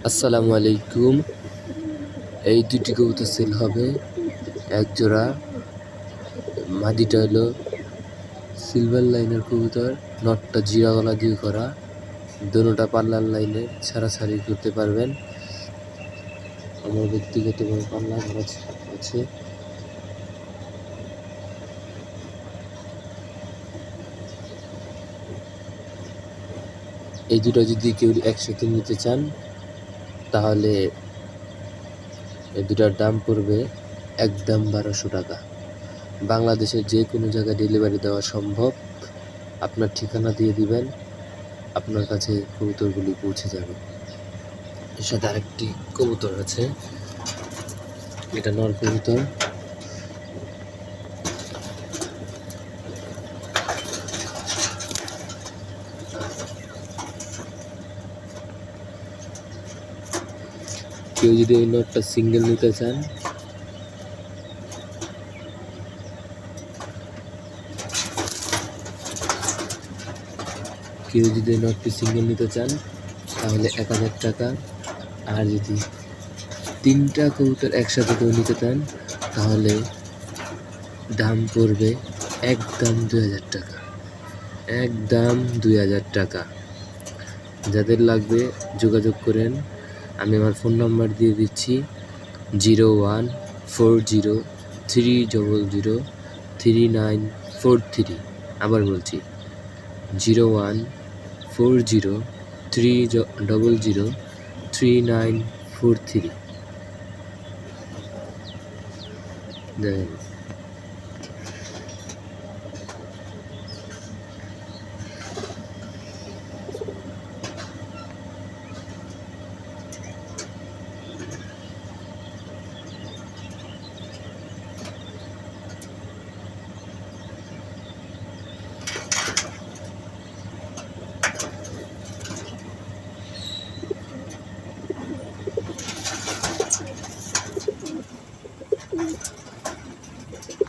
আসসালামু আলাইকুম। এই দুটি কবুতর সেল হবে। এক জোড়া মাদিটা হলো সিলভার লাইনের কবুতর, নটটা জিরা গলা দিয়ে করা, দোনোটা পাল্লার লাইনে ছাড়াছাড়ি করতে পারবেন। আমার ব্যক্তিগতভাবে পাল্লা করা আছে। এই দুটো যদি কেউ একসাথে নিতে চান তাহলে এই দুটার দাম পড়বে একদম 1200 টাকা। বাংলাদেশের যে কোনো জায়গায় ডেলিভারি দেওয়া সম্ভব। আপনার ঠিকানা দিয়ে দিবেন, আপনার কাছে কবুতরগুলি পৌঁছে যাবে। এর সাথে আরেকটি কবুতর আছে, এটা নর কবুতর। কেউ যদি এই নটটা সিঙ্গেল নিতে চান তাহলে 1000 টাকা। আর যদি 3টা কবুতর একসাথে কেউ নিতে চান তাহলে দাম পড়বে একদম 2000 টাকা। একদম 2000 টাকা। যাদের লাগবে যোগাযোগ করেন। আমি আমার ফোন নাম্বার দিয়ে দিচ্ছি 014030033943। আবার বলছি 014030033943।